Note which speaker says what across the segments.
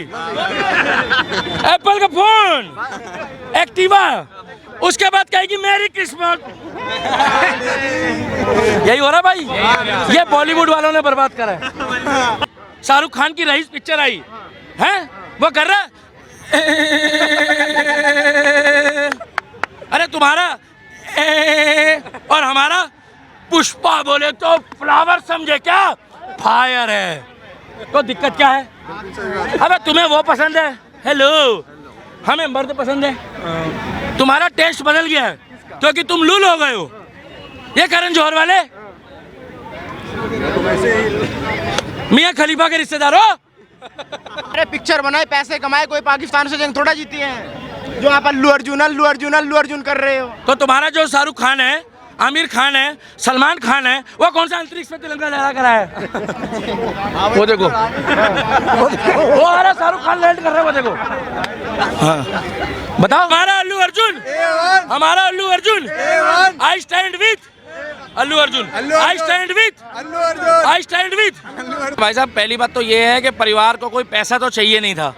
Speaker 1: Apple का phone, Activa, उसके बाद कहेगी मेरी किस्मत। यही हो रहा भाई, ये बॉलीवुड वालों ने बर्बाद करा है। शाहरुख खान की रईस पिक्चर आई है, वो कर रहा अरे तुम्हारा और हमारा पुष्पा बोले तो फ्लावर समझे क्या, फायर है। तो दिक्कत क्या है? अबे तुम्हें वो पसंद है, हेलो, हमें मर्द पसंद है। तुम्हारा टेस्ट बदल गया है क्योंकि तुम लूल हो गए हो। ये करण जौहर वाले मियां खलीफा के रिश्तेदार हो।
Speaker 2: अरे पिक्चर बनाए, पैसे कमाए, कोई पाकिस्तान से जंग थोड़ा जीती है जो आप अल्लू अर्जुन कर रहे हो।
Speaker 1: तो तुम्हारा जो शाहरुख खान है, आमिर खान है, सलमान खान है, वो कौन सा अंतरिक्ष में तिरंगा लहरा कर है? वो देखो, वो आ रहा शाहरुख खान लैंड कर रहा है, वो देखो। हाँ बताओ, हमारा अल्लू अर्जुन, हमारा Allu Arjun, I stand with Allu Arjun, I stand with I stand with. भाई साहब, पहली बात तो ये है कि परिवार को कोई पैसा तो चाहिए नहीं था।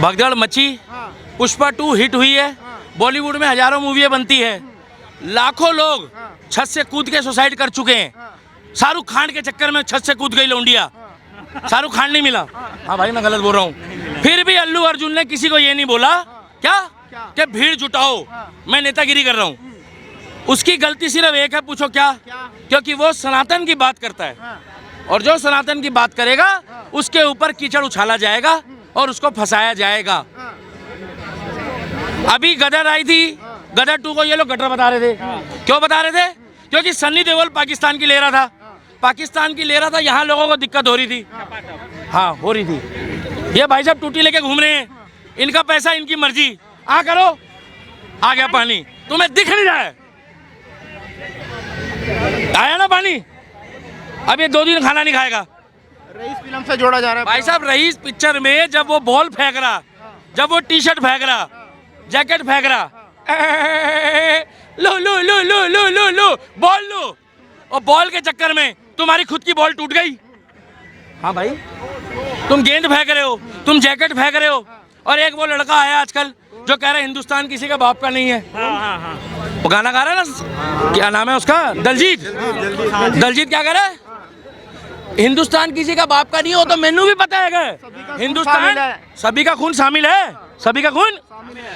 Speaker 1: भगदड़ मची, पुष्पा 2 हिट हुई है, बॉलीवुड में हजारों मूवियाँ बनती है, लाखों लोग छत से कूद के सुसाइड कर चुके हैं। शाहरुख खान के चक्कर में छत से कूद गई लौंडिया, शाहरुख खान नहीं मिला। हाँ भाई, मैं गलत बोल रहा हूँ। फिर भी अल्लू अर्जुन ने किसी को ये नहीं बोला क्या कि भीड़ जुटाओ, मैं नेतागिरी कर रहा हूँ। उसकी गलती सिर्फ एक है, पूछो क्या? क्योंकि वो सनातन की बात करता है, और जो सनातन की बात करेगा उसके ऊपर कीचड़ उछाला जाएगा और उसको फंसाया जाएगा। अभी गदर आई थी, गदर 2 को ये लोग गटर बता रहे थे। क्यों बता रहे थे? क्योंकि सन्नी देओल पाकिस्तान की ले रहा था, पाकिस्तान की ले रहा था, यहाँ लोगों को दिक्कत हो रही थी। हाँ हो रही थी। ये भाई साहब टूटी लेके घूम रहे हैं, इनका पैसा इनकी मर्जी। आ करो, आ गया पानी, तुम्हें दिख नहीं रहा है? आया ना पानी? अब ये 2 दिन खाना नहीं खाएगा।
Speaker 2: रईस फिल्म से जोड़ा जा रहा है
Speaker 1: भाई साहब। रईस पिक्चर में जब वो बॉल फेंक रहा, जब वो टी शर्ट फेंक रहा, जैकेट फेंक रहा, लो लो लो लो लो लो लो बॉल लो, और बॉल के चक्कर में तुम्हारी खुद की बॉल टूट गई। हाँ भाई, तुम गेंद फेंक रहे हो, तुम जैकेट फेंक रहे हो, और एक वो लड़का आया आजकल जो कह रहा है हिंदुस्तान किसी का बाप का नहीं है। वो गाना गा रहा है ना, क्या नाम है उसका? दलजीत। दलजीत क्या कह रहा है? हिंदुस्तान किसी का बाप का नहीं है। वो तो मेनू भी पता है कि हिंदुस्तान सभी का खून शामिल है, सभी का खून।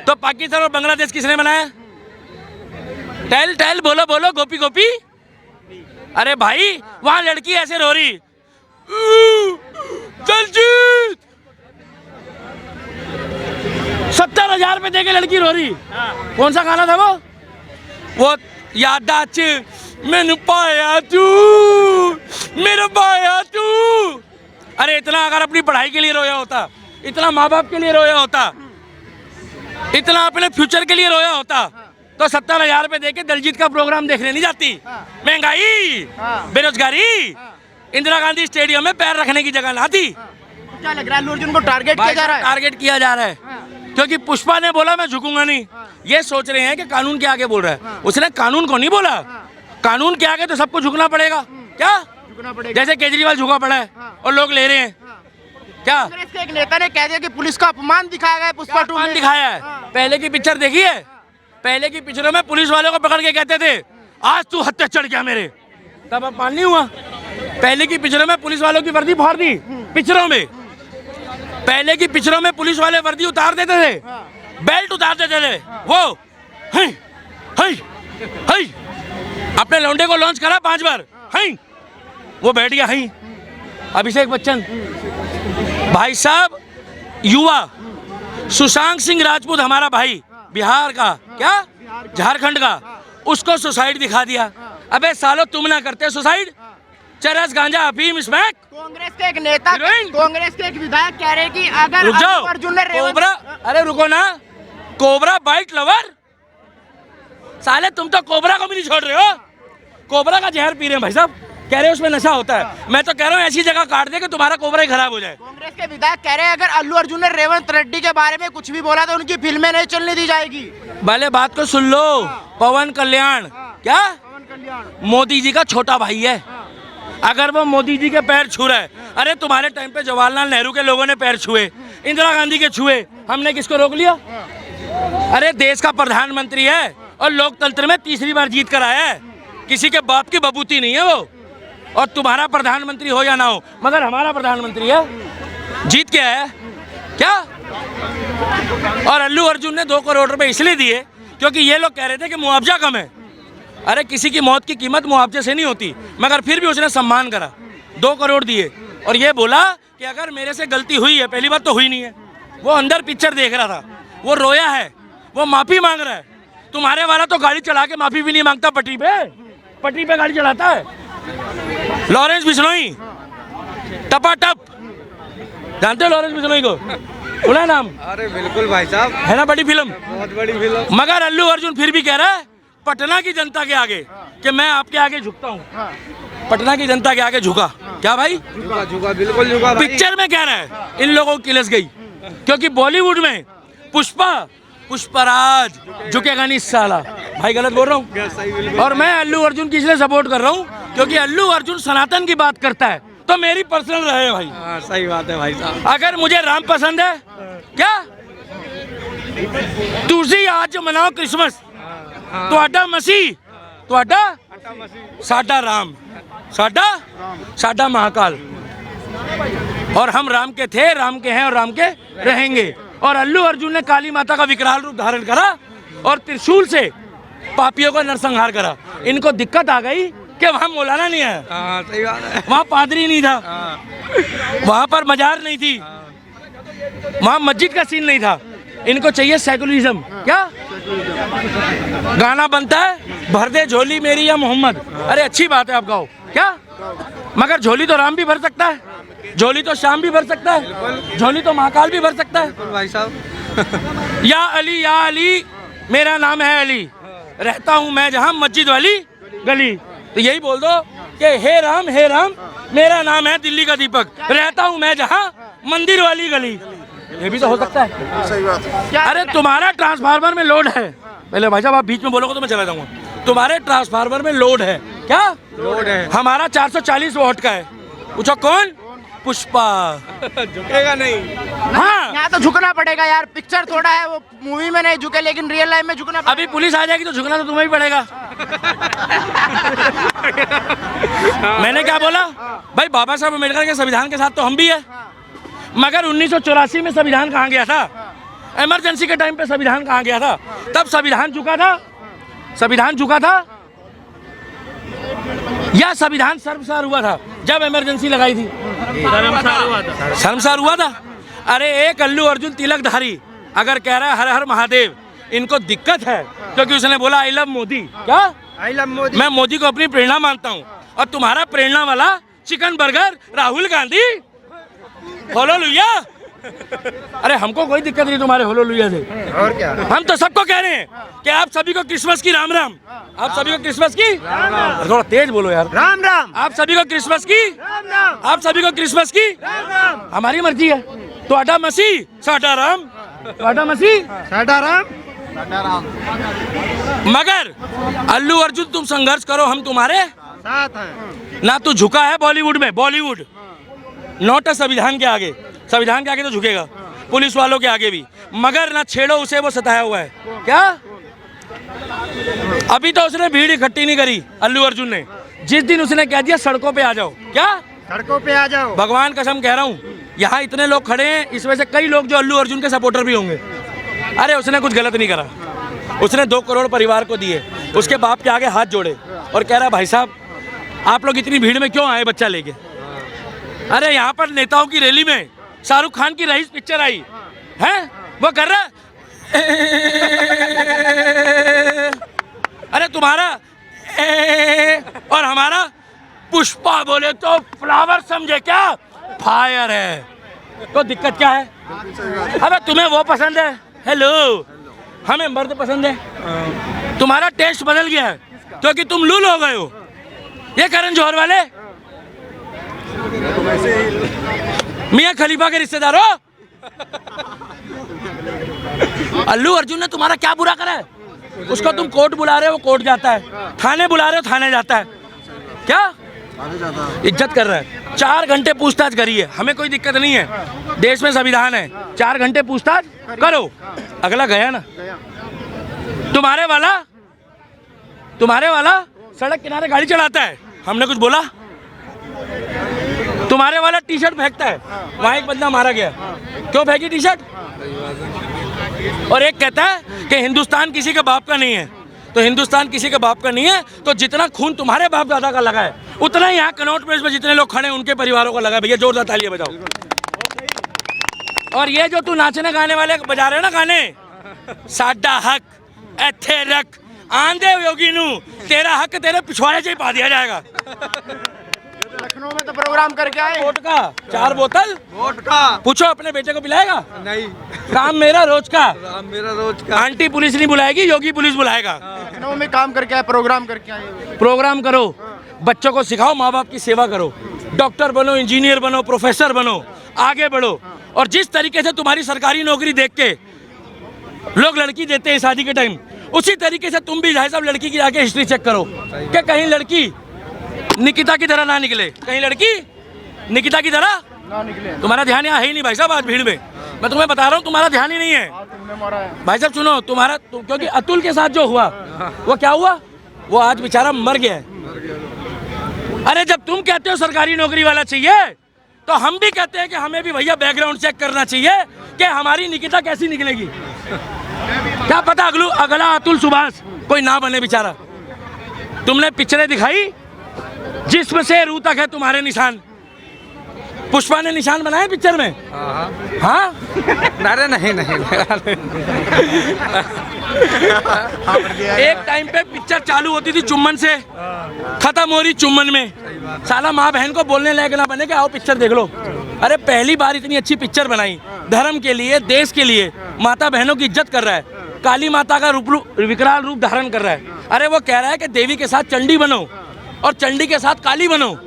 Speaker 1: तो पाकिस्तान और बांग्लादेश किसने बनाया? टेल टेल, बोलो बोलो, गोपी गोपी। अरे भाई, वहां लड़की ऐसे रो रही, दलजीत 70,000 रुपए देके लड़की रो रही। कौन सा गाना था वो यादाच मैंने पाया तू, मेरा पाया तू। अरे इतना अगर अपनी पढ़ाई के लिए रोया होता, इतना माँ बाप के लिए रोया होता, इतना अपने फ्यूचर के लिए रोया होता, तो 70,000 रुपए देके दलजीत का प्रोग्राम देखने नहीं जाती। महंगाई, बेरोजगारी, इंदिरा गांधी स्टेडियम में पैर रखने की जगह ना थी।
Speaker 2: क्या लग रहा है अल्लू अर्जुन को टारगेट किया जा रहा है?
Speaker 1: टारगेट किया जा रहा है क्योंकि पुष्पा ने बोला मैं झुकूंगा नहीं। ये सोच रहे हैं कि कानून के आगे बोल रहा है, उसने कानून को नहीं बोला। कानून के आगे तो सबको झुकना पड़ेगा। क्या झुकना पड़ेगा? जैसे केजरीवाल झुका पड़ा है और लोग ले रहे हैं। क्या
Speaker 2: कांग्रेस के एक नेता ने कह दिया कि पुलिस को अपमान दिखाया गया, पुष्पा 2 में
Speaker 1: दिखाया है। पहले की पिक्चर देखी है? पहले की पिक्चरों में पुलिस वालों को पकड़ के कहते थे आज तू हत्या चढ़ गया मेरे, तब अपमान नहीं हुआ। पहले की पिक्चरों में पुलिस वालों की वर्दी फाड़ दी पिक्चरों में। पहले की पिक्चरों में पुलिस वाले वर्दी उतार देते थे, बेल्ट उतार देते थे। वो है, अपने लौंडे को लॉन्च करा 5 बार, वो बैठ गया। अभिषेक बच्चन भाई साहब, युवा सुशांत सिंह राजपूत हमारा भाई, बिहार का, क्या झारखंड का, उसको सुसाइड दिखा दिया। अबे सालो, तुम ना करते सुसाइड? चरस, गांजा, अफीम, स्मैक।
Speaker 2: कांग्रेस के एक नेता, कांग्रेस के एक विधायक कह रहे कि अगर
Speaker 1: रुक जाओ,
Speaker 2: अर्जुन ने
Speaker 1: कोबरा, अरे रुको ना, कोबरा बाइट लवर साले, तुम तो कोबरा को भी नहीं छोड़ रहे हो। कोबरा का जहर पी रहे हैं भाई साहब, कह रहे हैं उसमें नशा होता है। मैं तो कह रहा हूँ ऐसी जगह काट दे कि तुम्हारा कोबरा ही खराब हो जाए।
Speaker 2: कांग्रेस के विधायक कह रहे हैं अगर अल्लू अर्जुन ने रेवंत रेड्डी के बारे में कुछ भी बोला तो उनकी फिल्में नहीं चलने दी जाएगी।
Speaker 1: भले बात को सुन लो, पवन कल्याण, क्या
Speaker 2: पवन कल्याण
Speaker 1: मोदी जी का छोटा भाई है। अगर वो मोदी जी के पैर छू रहा है, अरे तुम्हारे टाइम पे जवाहरलाल नेहरू के लोगों ने पैर छुए, इंदिरा गांधी के छुए, हमने किसको रोक लिया? अरे देश का प्रधानमंत्री है और लोकतंत्र में तीसरी बार जीत कर आया है, किसी के बाप की बबूती नहीं है वो। और तुम्हारा प्रधानमंत्री हो या ना हो, मगर हमारा प्रधानमंत्री है, जीत के आया क्या? और अल्लू अर्जुन ने 2 करोड़ रुपए इसलिए दिए क्योंकि ये लोग कह रहे थे कि मुआवजा कम है। अरे किसी की मौत की कीमत मुआवजे से नहीं होती, मगर फिर भी उसने सम्मान करा, 2 करोड़ दिए और ये बोला कि अगर मेरे से गलती हुई है, पहली बात तो हुई नहीं है, वो अंदर पिक्चर देख रहा था, वो रोया है, वो माफ़ी मांग रहा है। तुम्हारे वाला तो गाड़ी चला के माफ़ी भी नहीं मांगता, पटरी पे गाड़ी चलाता है। लॉरेंस बिश्नोई टपाटप, जानते हो लॉरेंस बिश्नोई को? सुना नाम?
Speaker 3: अरे बिल्कुल भाई साहब,
Speaker 1: है ना बड़ी फिल्म,
Speaker 3: बहुत बड़ी फिल्म।
Speaker 1: मगर अल्लू अर्जुन फिर भी कह रहा है पटना की जनता के आगे कि मैं आपके आगे झुकता हूँ। पटना की जनता के आगे झुका क्या भाई?
Speaker 3: झुका बिल्कुल झुका भाई।
Speaker 1: पिक्चर में कह रहा है इन लोगों की किलस गई, क्योंकि बॉलीवुड में पुष्पराज झुकेगा नहीं साला। भाई गलत बोल रहा हूँ? और मैं अल्लू अर्जुन की इसलिए सपोर्ट कर रहा हूँ क्योंकि अल्लू अर्जुन सनातन की बात करता है, तो मेरी पर्सनल रहे भाई।
Speaker 3: हाँ सही बात है भाई साहब।
Speaker 1: अगर मुझे राम पसंद है क्या, तुसी आज मनाओ क्रिसमस, ਤੁਹਾਡਾ मसीह, ਤੁਹਾਡਾ साडा राम, साडा महाकाल। और हम राम के थे, राम के हैं और राम के रहेंगे। और अल्लू अर्जुन ने काली माता का विकराल रूप धारण करा और त्रिशूल से पापियों का नरसंहार करा। इनको दिक्कत आ गई कि वहाँ मौलाना नहीं है,
Speaker 3: हाँ सही बात है,
Speaker 1: वहाँ पादरी नहीं था, वहाँ पर मजार नहीं थी, वहाँ मस्जिद का सीन नहीं था। इनको चाहिए सेकुलरिज्म। क्या गाना बनता है, भर दे झोली मेरी या मोहम्मद। अरे अच्छी बात है, आप गाओ क्या, मगर झोली तो राम भी भर सकता है, झोली तो श्याम भी भर सकता है, झोली तो महाकाल भी भर सकता है
Speaker 3: भाई साहब।
Speaker 1: या अली मेरा नाम है अली, रहता हूँ मैं जहाँ मस्जिद वाली गली। तो यही बोल दो कि हे राम मेरा नाम है दिल्ली का दीपक, रहता हूँ मैं जहाँ मंदिर वाली गली। ये भी तो हो सकता है।
Speaker 2: सही बात है।
Speaker 1: अरे तुम्हारा ट्रांसफार्मर में लोड है, पहले भाई साहब आप बीच में बोलोगे तो मैं चला जाऊंगा। तुम्हारे ट्रांसफार्मर में लोड है क्या?
Speaker 3: लोड है।
Speaker 1: हमारा 440 वोट का है। पूछो कौन? पुष्पा।
Speaker 3: झुकेगा नहीं।
Speaker 1: हाँ
Speaker 2: यहाँ तो झुकना पड़ेगा यार, पिक्चर थोड़ा है, वो मूवी में नहीं झुके लेकिन रियल लाइफ में झुकना पड़ेगा।
Speaker 1: अभी पुलिस आ जाएगी तो झुकना तो तुम्हें ही पड़ेगा। मैंने क्या बोला भाई, बाबा साहब अम्बेडकर के संविधान के साथ तो हम भी है, मगर 1984 में संविधान कहाँ गया था? इमरजेंसी के टाइम पे संविधान कहाँ गया था? तब संविधान झुका था, संविधान झुका था या संविधान शर्मसार हुआ था जब इमरजेंसी लगाई थी? शर्मसार हुआ था। अरे एक अल्लू अर्जुन तिलकधारी अगर कह रहा है हर हर महादेव, इनको दिक्कत है क्योंकि उसने बोला आई लव मोदी। क्या
Speaker 3: आई लव मोदी?
Speaker 1: मैं मोदी को अपनी प्रेरणा मानता हूँ, और तुम्हारा प्रेरणा वाला चिकन बर्गर राहुल गांधी, होलोलुया। अरे हमको कोई दिक्कत नहीं तुम्हारे होलोलुया से,
Speaker 3: और क्या,
Speaker 1: हम तो सबको कह रहे हैं कि आप सभी को क्रिसमस की राम राम, आप सभी को क्रिसमस की राम राम। थोड़ा तेज बोलो यार,
Speaker 3: राम राम।
Speaker 1: आप सभी को क्रिसमस की
Speaker 3: राम राम।
Speaker 1: आप सभी को क्रिसमस की
Speaker 3: राम राम।
Speaker 1: हमारी मर्जी है। ਤੁਹਾਡਾ मसीह साडा राम, ਤੁਹਾਡਾ मसीह
Speaker 3: साडा राम।
Speaker 1: मगर अल्लू अर्जुन तुम संघर्ष करो, हम तुम्हारे
Speaker 3: साथ हैं।
Speaker 1: ना तू झुका है बॉलीवुड में, बॉलीवुड नोट संविधान के आगे, संविधान के आगे तो झुकेगा, पुलिस वालों के आगे भी, मगर ना छेड़ो उसे, वो सताया हुआ है। क्या अभी तो उसने भीड़ इकट्ठी नहीं करी अल्लू अर्जुन ने, जिस दिन उसने कह दिया सड़कों पे आ जाओ, क्या
Speaker 3: सड़कों पे आ जाओ,
Speaker 1: भगवान कसम कह रहा हूँ, यहाँ इतने लोग खड़े हैं, इसमें से कई लोग जो अल्लू अर्जुन के सपोर्टर भी होंगे। अरे उसने कुछ गलत नहीं करा, उसने 2 करोड़ परिवार को दिए, उसके बाप के आगे हाथ जोड़े और कह रहा भाई साहब आप लोग इतनी भीड़ में क्यों आए बच्चा लेके? अरे यहाँ पर नेताओं की रैली में शाहरुख खान की रईस पिक्चर आई है, वो कर रहा अरे तुम्हारा और हमारा पुष्पा बोले तो फ्लावर समझे क्या, फायर है। तो दिक्कत क्या है? अबे तुम्हें वो पसंद है, हेलो, हमें मर्द पसंद है। तुम्हारा टेस्ट बदल गया है क्योंकि तुम लूल हो गए हो। ये करण जौहर वाले मियां खलीफा के रिश्तेदार हो। अल्लू अर्जुन ने तुम्हारा क्या बुरा करा है? उसको तुम कोर्ट बुला रहे हो, वो कोर्ट जाता है, थाने बुला रहे हो, थाने जाता है। क्या इज्जत कर रहा है। 4 घंटे पूछताछ करिए, हमें कोई दिक्कत नहीं है, देश में संविधान है। 4 घंटे पूछताछ करो, अगला गया ना। तुम्हारे वाला सड़क किनारे गाड़ी चलाता है, हमने कुछ बोला? तुम्हारे वाला टी शर्ट फेंकता है, वहां एक बंदा मारा गया, क्यों फेंकी टी शर्ट? और एक कहता है कि हिंदुस्तान किसी के बाप का नहीं है, तो हिंदुस्तान किसी के बाप का नहीं है तो जितना खून तुम्हारे बाप दादा का लगा है उतना ही यहाँ कनॉट प्लेस में जितने लोग खड़े हैं उनके परिवारों का लगा है। भैया जोरदार तालियां बजाओ। और ये जो तू नाचने गाने वाले बजा रहे हो ना गाने, साडा हक एथे रख, आंधे योगी नू तेरा हक तेरे पिछवाड़े से ही पा दिया जाएगा।
Speaker 2: लखनऊ में तो प्रोग्राम करके आए,
Speaker 1: वोट का 4 बोतल
Speaker 3: वोट का
Speaker 1: पूछो अपने बेटे को पिलाएगा?
Speaker 3: नहीं,
Speaker 1: काम मेरा रोज का,
Speaker 3: मेरा रोज का।
Speaker 1: आंटी पुलिस नहीं बुलाएगी, योगी पुलिस बुलाएगा।
Speaker 2: लखनऊ में काम करके आए, प्रोग्राम करके आए।
Speaker 1: प्रोग्राम करो, बच्चों को सिखाओ, माँ बाप की सेवा करो, डॉक्टर बनो, इंजीनियर बनो, प्रोफेसर बनो, आगे बढ़ो। और जिस तरीके से तुम्हारी सरकारी नौकरी देख के लोग लड़की देते हैं शादी के टाइम, उसी तरीके से तुम भी भाई साहब लड़की की आके हिस्ट्री चेक करो कि कहीं लड़की निकिता की तरह ना निकले, कहीं लड़की निकिता की तरह
Speaker 2: ना निकले।
Speaker 1: तुम्हारा ध्यान यहाँ है ही नहीं भाई साहब, आज भीड़ में मैं तुम्हें बता रहा हूँ तुम्हारा ध्यान ही नहीं है
Speaker 2: तुमने मारा है
Speaker 1: भाई साहब। सुनो क्योंकि अतुल के साथ जो हुआ वो क्या हुआ, वो आज बेचारा मर गया है। अरे जब तुम कहते हो सरकारी नौकरी वाला चाहिए तो हम भी कहते हैं कि हमें भी भैया बैकग्राउंड चेक करना चाहिए कि हमारी निकिता कैसी निकलेगी। क्या पता अगला अतुल सुभाष कोई ना बने बेचारा। तुमने पिक्चरें दिखाई जिस्म से रूह तक है तुम्हारे निशान, पुष्पा ने निशान बनाए पिक्चर में? हाँ
Speaker 3: अरे नहीं
Speaker 1: एक टाइम पे पिक्चर चालू होती थी चुम्बन से, खत्म हो रही चुम्बन में। साला माँ बहन को बोलने लायक ना बने कि आओ पिक्चर देख लो। अरे पहली बार इतनी अच्छी पिक्चर बनाई, धर्म के लिए, देश के लिए, माता बहनों की इज्जत कर रहा है, काली माता का विकराल रूप धारण कर रहा है। अरे वो कह रहा है कि देवी के साथ चंडी बनो और चंडी के साथ काली बनो।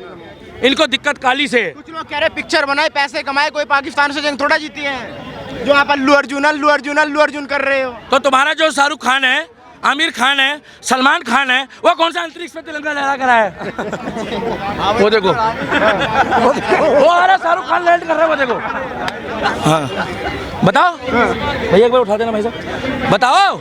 Speaker 1: इनको दिक्कत काली से।
Speaker 2: कुछ लोग कह रहे पिक्चर बनाए, पैसे कमाए, कोई पाकिस्तान से जंग थोड़ा जीती है। जो आप अल्लू अर्जुन कर रहे हो।
Speaker 1: तो तुम्हारा जो शाहरुख खान है, आमिर खान है, सलमान खान है, वो कौन सा अंतरिक्ष पे तिरंगा लहरा कर है? वो देखो वो आ रहा शाहरुख खान लैंड कर रहा है, वो देखो। हाँ बताओ भैया, एक बार उठा देना भाई साहब। बताओ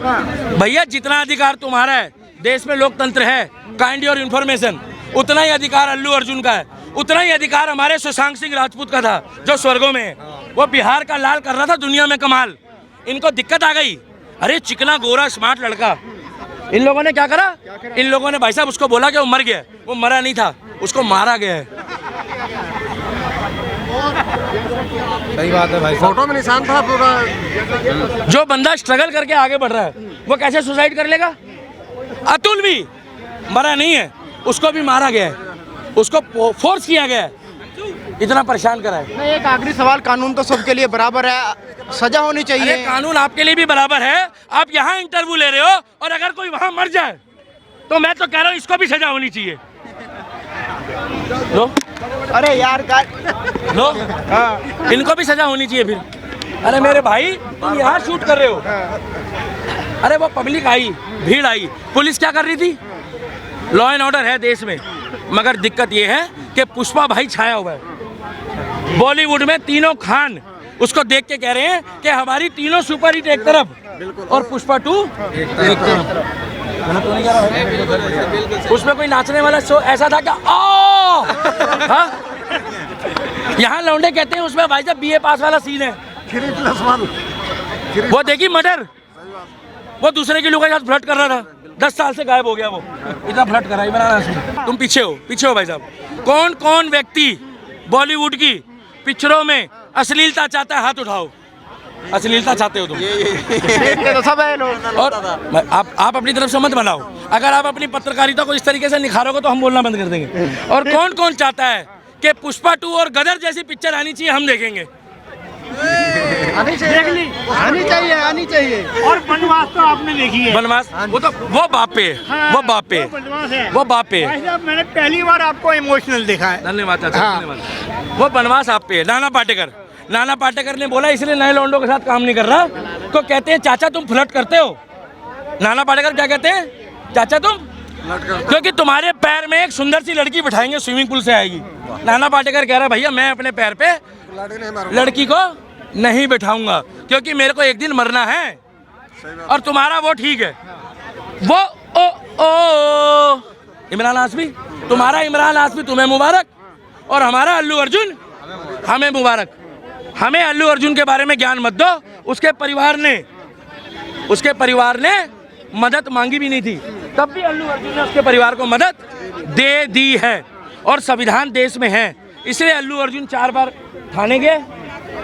Speaker 1: भैया, जितना अधिकार तुम्हारा है, देश में लोकतंत्र है, काइंड योर इन्फॉर्मेशन, उतना ही अधिकार अल्लू अर्जुन का है, उतना ही अधिकार हमारे सुशांत सिंह राजपूत का था जो स्वर्गों में है। वो बिहार का लाल कर रहा था दुनिया में कमाल। इनको दिक्कत आ गई। अरे चिकना गोरा स्मार्ट लड़का, इन लोगों ने क्या करा? इन लोगों ने भाई साहब उसको बोला कि वो मर गया। वो मरा नहीं था, उसको मारा गया है।
Speaker 3: सही बात है भाई, फोटो में निशान था पूरा।
Speaker 1: जो बंदा स्ट्रगल करके आगे बढ़ रहा है वो कैसे सुसाइड कर लेगा? अतुल भी मरा नहीं है, उसको भी मारा गया है, उसको फोर्स किया गया है, इतना परेशान करा है।
Speaker 2: नहीं, एक आखिरी सवाल, कानून तो सबके लिए बराबर है, सजा होनी चाहिए।
Speaker 1: अरे कानून आपके लिए भी बराबर है। आप यहाँ इंटरव्यू ले रहे हो और अगर कोई वहाँ मर जाए तो मैं तो कह रहा हूँ इसको भी सजा होनी चाहिए। लो
Speaker 2: अरे यार
Speaker 1: लो, हाँ इनको भी सजा होनी चाहिए फिर। अरे मेरे भाई, तुम यहाँ शूट कर रहे हो। अरे वो पब्लिक आई, भीड़ आई, पुलिस क्या कर रही थी? लॉ एंड ऑर्डर है देश में, मगर दिक्कत ये है कि पुष्पा भाई छाया हुआ है। बॉलीवुड में तीनों खान उसको देख के कह रहे हैं कि हमारी तीनों सुपर हिट एक तरफ और पुष्पा 2 एक तरफ। उसमें कोई नाचने वाला शो ऐसा था क्या? हाँ? यहाँ लौंडे कहते हैं उसमें भाई साहब BA पास वाला सीन है। वो देखी मर्डर, वो दूसरे की लोगों के साथ फ्लर्ट कर रहा था, 10 साल से गायब हो गया वो, इतना फ्लर्ट कर रहा है। तुम पीछे हो भाई साहब। कौन कौन व्यक्ति बॉलीवुड की पिक्चरों में अश्लीलता चाहता है? हाथ उठाओ। अश्लीलता चाहते हो तुम?
Speaker 2: तो सब है लोग।
Speaker 1: और आप अपनी तरफ से मत बनाओ। अगर आप अपनी पत्रकारिता को इस तरीके से निखारोगे तो हम बोलना बंद कर देंगे। और कौन कौन चाहता है कि पुष्पा 2 और गदर जैसी पिक्चर आनी चाहिए? हम देखेंगे।
Speaker 2: आनी चाहिए।
Speaker 4: और बनवास तो आपने देखी है।
Speaker 1: बनवास वो बाप पे है, वो बाप पे है, वो बाप पे है।
Speaker 4: भाई साहब, मैंने पहली बार आपको इमोशनल देखा है।
Speaker 1: धन्यवाद चाचा, धन्यवाद। वो बनवास आप पे है। नाना पाटेकर ने बोला इसलिए नए लौंडों के साथ काम नहीं कर रहा, तो कहते हैं चाचा तुम फ्लर्ट करते हो। नाना पाटेकर क्या कहते हैं? चाचा तुम क्योंकि तुम्हारे पैर में एक सुंदर सी लड़की बिठाएंगे, स्विमिंग पूल से आएगी। नाना पाटेकर कह रहा है भैया मैं अपने पैर पे लड़की को नहीं बिठाऊंगा क्योंकि मेरे को एक दिन मरना है। और तुम्हारा वो ठीक है, वो ओ इमरान हाशमी, तुम्हारा इमरान हाशमी तुम्हें मुबारक और हमारा अल्लू अर्जुन हमें मुबारक। हमें अल्लू अर्जुन के बारे में ज्ञान मत दो। उसके परिवार ने मदद मांगी भी नहीं थी, तब भी अल्लू अर्जुन ने उसके परिवार को मदद दे दी है। और संविधान देश में है, इसलिए अल्लू अर्जुन 4 बार थाने गया,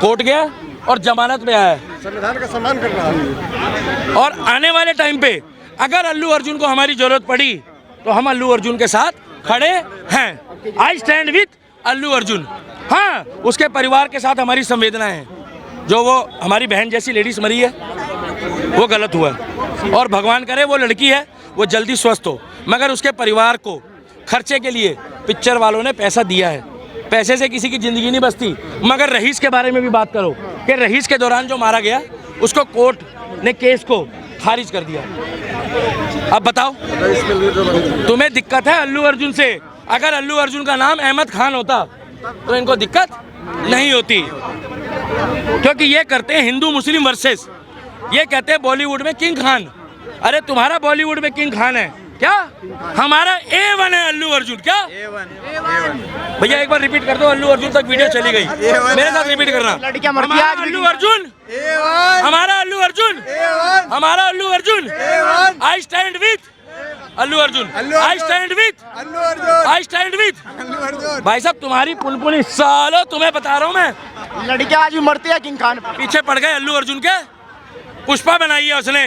Speaker 1: कोर्ट गया और जमानत में आया है।
Speaker 3: संविधान का सम्मान कर रहा है।
Speaker 1: और आने वाले टाइम पे अगर अल्लू अर्जुन को हमारी जरूरत पड़ी तो हम अल्लू अर्जुन के साथ खड़े हैं। आई स्टैंड विथ अल्लू अर्जुन। हाँ, उसके परिवार के साथ हमारी संवेदनाएं हैं। जो वो हमारी बहन जैसी लेडीज मरी है वो गलत हुआ है, और भगवान करे वो लड़की है वो जल्दी स्वस्थ हो। मगर उसके परिवार को खर्चे के लिए पिक्चर वालों ने पैसा दिया है। पैसे से किसी की ज़िंदगी नहीं बसती। मगर रहीस के बारे में भी बात करो कि रहीस के दौरान जो मारा गया उसको कोर्ट ने केस को खारिज कर दिया। अब बताओ तुम्हें दिक्कत है अल्लू अर्जुन से? अगर अल्लू अर्जुन का नाम अहमद खान होता तो इनको दिक्कत नहीं होती, क्योंकि ये करते हैं हिंदू मुस्लिम वर्सेस। ये कहते हैं बॉलीवुड में किंग खान। अरे तुम्हारा बॉलीवुड में किंग खान है क्या? हमारा A1 है अल्लू अर्जुन। क्या A1? भैया एक बार रिपीट कर दो, अल्लू अर्जुन तक वीडियो चली गई। मेरे साथ रिपीट करना।
Speaker 2: लड़कियां मरती हैं आज भी।
Speaker 1: अल्लू अर्जुन हमारा अल्लू अर्जुन हमारा Allu Arjun. I stand with Allu Arjun. I stand with भाई साहब तुम्हारी पुलपुली सालो, तुम्हें बता रहा हूँ मैं।
Speaker 2: लड़कियां आज भी मरती है किंग खान पे।
Speaker 1: पीछे पड़ गए अल्लू अर्जुन के। पुष्पा बनाई है उसने,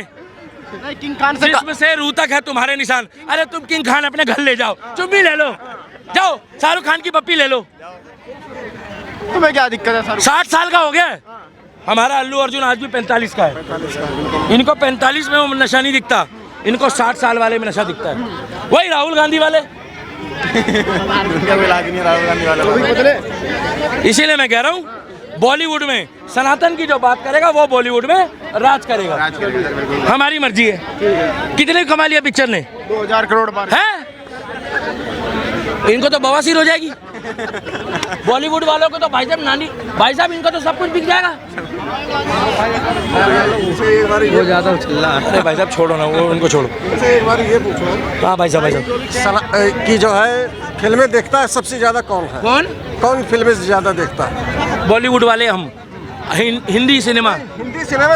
Speaker 2: नहीं, किंग खान से
Speaker 1: जिसमें से रूह तक है तुम्हारे निशान। अरे तुम किंग खान अपने घर ले जाओ, चुम्मी ले लो, जाओ शाहरुख खान की पप्पी ले लो।
Speaker 2: तुम्हें क्या दिक्कत है सर?
Speaker 1: 60 साल का हो गया है। हमारा अल्लू अर्जुन आज भी 45 का है। इनको 45 में वो नशा नहीं दिखता, इनको 60 साल वाले में नशा दिखता है। वही राहुल गांधी वाले। इसीलिए मैं कह रहा हूँ बॉलीवुड में सनातन की जो बात करेगा वो बॉलीवुड में राज करेगा। हमारी मर्जी है। कितने कमा लिया पिक्चर ने?
Speaker 2: 2000 करोड़
Speaker 1: है। इनको तो बवासीर हो जाएगी। बॉलीवुड वालों को तो भाई साहब इनको तो सब कुछ बिक जाएगा।
Speaker 3: वो ज्यादा चिल्ला।
Speaker 1: अरे भाई साहब छोड़ो ना, वो उनको छोड़ो।
Speaker 3: एक बार ये पूछो,
Speaker 1: हाँ भाई साहब
Speaker 3: कि जो है फिल्में देखता है सबसे ज्यादा कौन है? कौन फिल्में ज्यादा देखता है?
Speaker 1: बॉलीवुड वाले हम। हिंदी सिनेमा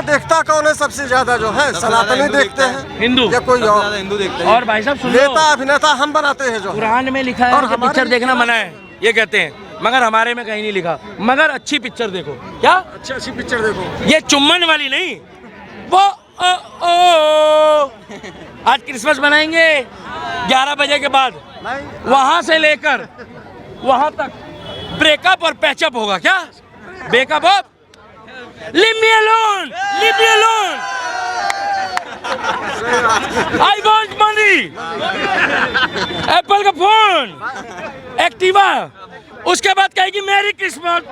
Speaker 3: देखता कौन है सबसे ज्यादा? जो है सनातनी देखते हैं,
Speaker 1: हिंदू
Speaker 3: या कोई और?
Speaker 2: हिंदू देखते हैं।
Speaker 1: और भाई साहब सुनो,
Speaker 3: नेता अभिनेता हम बनाते हैं। जो
Speaker 1: कुरान में लिखा है कि पिक्चर देखना मना है, ये कहते हैं, मगर हमारे में कहीं नहीं लिखा। मगर अच्छी पिक्चर देखो। क्या
Speaker 3: अच्छी पिक्चर देखो,
Speaker 1: ये चुम्बन वाली नहीं, वो आज क्रिसमस मनाएंगे 11 बजे के बाद, वहां से लेकर वहां तक ब्रेकअप और पैचअप होगा। क्या breakup up? Leave me alone! Leave me alone! I want money! Apple का फोन, एक्टिवा, उसके बाद कहेगी मेरी किस्मत।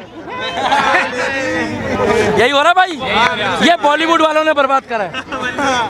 Speaker 1: यही हो रहा भाई, ये बॉलीवुड वालों ने बर्बाद करा है।